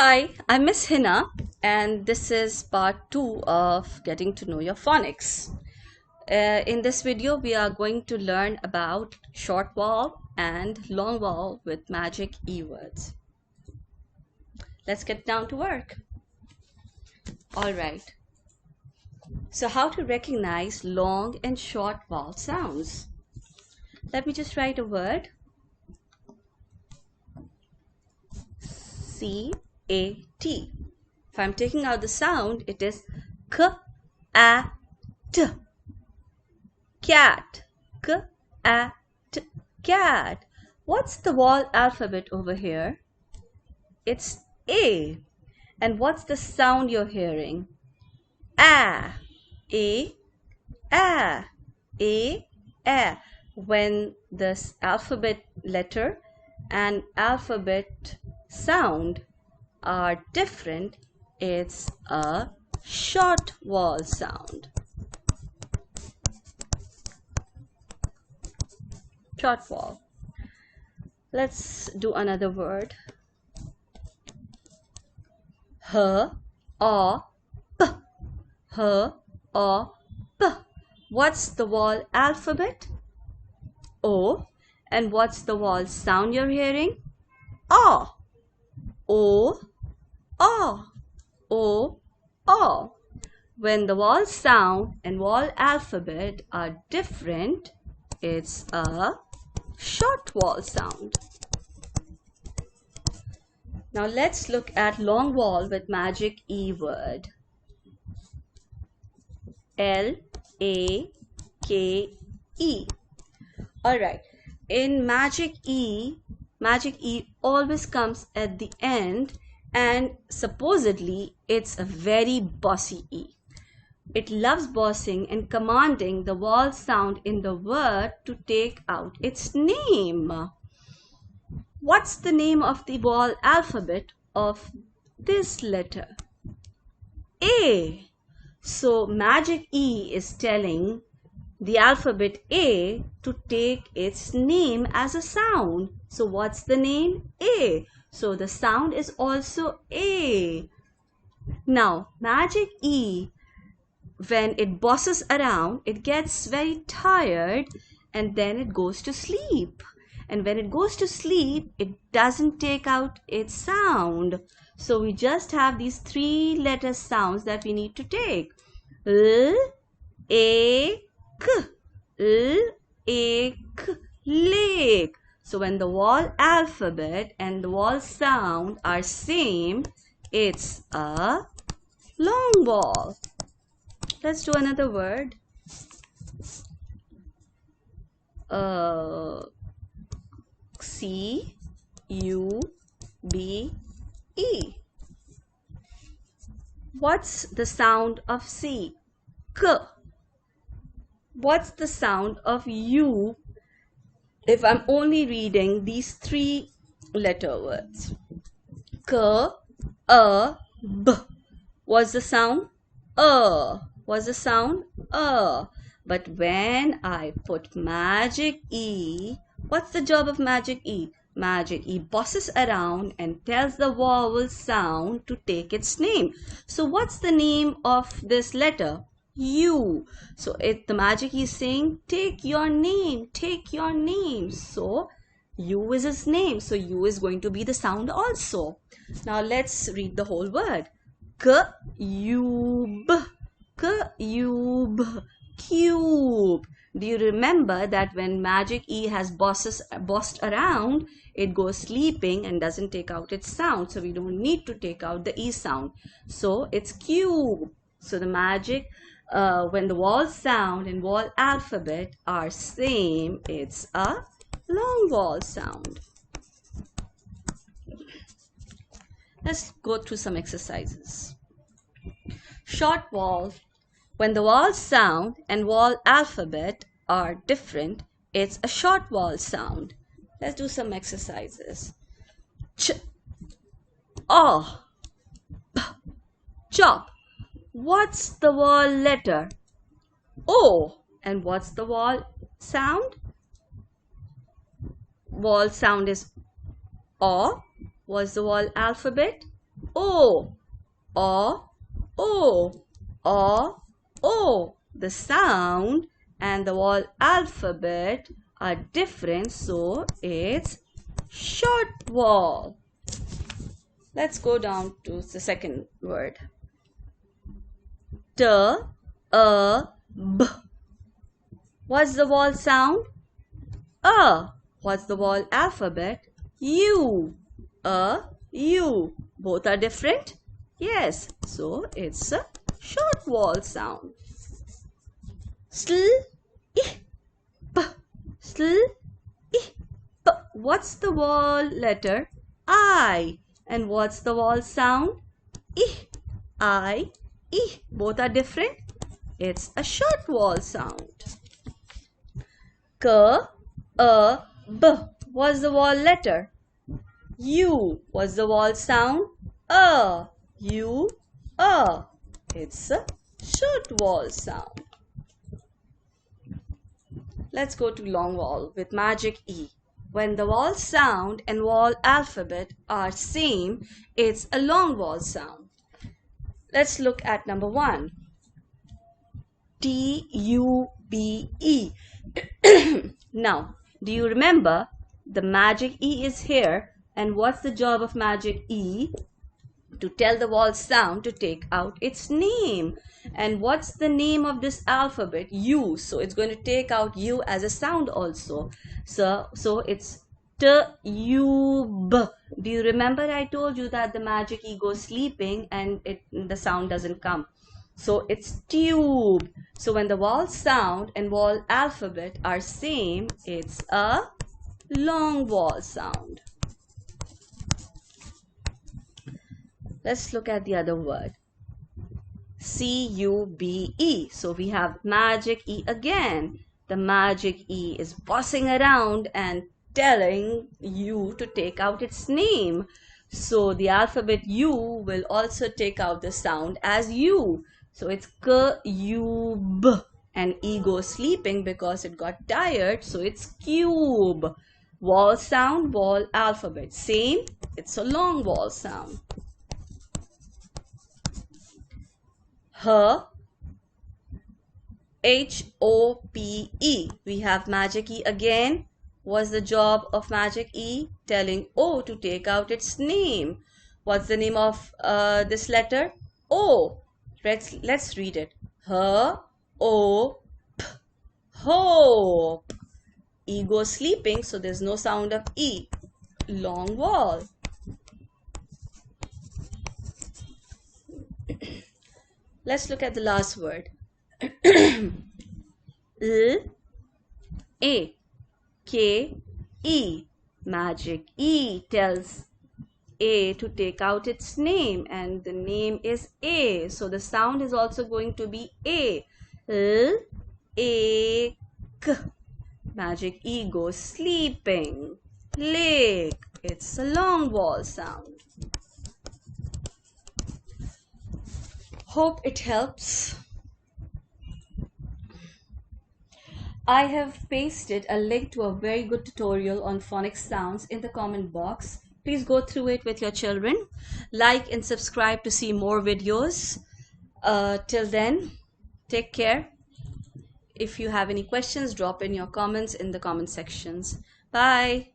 Hi, I'm Miss Hina, and this is part 2 of getting to know your phonics. In this video, we are going to learn about short vowel and long vowel with magic E words. Let's get down to work. All right. So how to recognize long and short vowel sounds? Let me just write a word. C-A-T. If I'm taking out the sound, it is K-A-T. Cat. K-A-T. Cat. What's the vowel alphabet over here? It's A. And what's the sound you're hearing? A. A. A. A. A. When this alphabet letter and alphabet sound are different, it's a short vowel sound. Short vowel. Let's do another word. H, O, P. H, O, P. What's the vowel alphabet? O. And what's the vowel sound you're hearing? O. O. O. O. O. When the vowel sound and vowel alphabet are different, it's a short vowel sound. Now let's look at long vowel with magic E word. L-A-K-E. Alright, in magic E always comes at the end, and supposedly it's a very bossy E. It loves bossing and commanding the vowel sound in the word to take out its name. What's the name of the vowel alphabet of this letter? A. So magic E is telling the alphabet A to take its name as a sound. So what's the name? A. So the sound is also A. Now magic E, when it bosses around, it gets very tired and then it goes to sleep. And when it goes to sleep, it doesn't take out its sound. So we just have these 3 letter sounds that we need to take. L, A, K. L, A, K. Lake. So when the vowel alphabet and the vowel sound are same, it's a long vowel. Let's do another word. C-U-B-E. What's the sound of C? K. What's the sound of U if I'm only reading these 3 letter words? K, A, B. What's the sound? What's the sound? But when I put magic E, what's the job of magic E? Magic E bosses around and tells the vowel sound to take its name. So what's the name of this letter? U. So the magic E is saying, take your name, take your name. So U is its name. So U is going to be the sound also. Now let's read the whole word. Cube. Cube. Cube. Do you remember that when magic E has bossed around, it goes sleeping and doesn't take out its sound. So we don't need to take out the E sound. So it's cube. So the magic, when the vowel sound and vowel alphabet are same, it's a long vowel sound. Let's go through some exercises. Short vowel. When the vowel sound and vowel alphabet are different, it's a short vowel sound. Let's do some exercises. Ch, O, P, chop. What's the vowel letter? O. And what's the vowel sound? Vowel sound is O. What's the vowel alphabet? O, O, O, O, O. The sound and the whole alphabet are different, so it's short vowel. Let's go down to the second word. T, A, B. What's the vowel sound? A. What's the vowel alphabet? U. A, U. Both are different? Yes. So it's a short vowel sound. Sl, I, P. Sl, I, P. What's the vowel letter? I. And what's the vowel sound? I. Both are different? It's a short vowel sound. K, A, B. What's the vowel letter? U. What's the vowel sound? A. U, A. It's a short vowel sound. Let's go to long vowel with magic E. When the vowel sound and vowel alphabet are same, it's a long vowel sound. Let's look at number 1. T-U-B-E. Now, do you remember the magic E is here, and what's the job of magic E? To tell the vowel sound to take out its name. And what's the name of this alphabet? U. So it's going to take out U as a sound also. So it's T-U-B. Do you remember I told you that the magic E goes sleeping and the sound doesn't come? So it's tube. So when the vowel sound and vowel alphabet are same, it's a long vowel sound. Let's look at the other word. C-U-B-E. So we have magic E again. The magic E is bossing around and telling U to take out its name. So the alphabet U will also take out the sound as U. So it's K-U-B. And E goes sleeping because it got tired. So it's cube. Vowel sound, vowel alphabet. Same. It's a long vowel sound. H-O-P-E. We have magic E again. What's the job of magic E? Telling O to take out its name. What's the name of this letter? O. Let's read it. H-O-P. Hope. E goes sleeping, so there's no sound of E. Long vowel. Let's look at the last word. L-A-K-E. Magic E tells A to take out its name, and the name is A. So the sound is also going to be A. L-A-K. Magic E goes sleeping. Lake. It's a long vowel sound. Hope it helps. I have pasted a link to a very good tutorial on phonics sounds in the comment box. Please go through it with your children. Like and subscribe to see more videos. Till then, take care. If you have any questions, drop in your comments in the comment sections. Bye.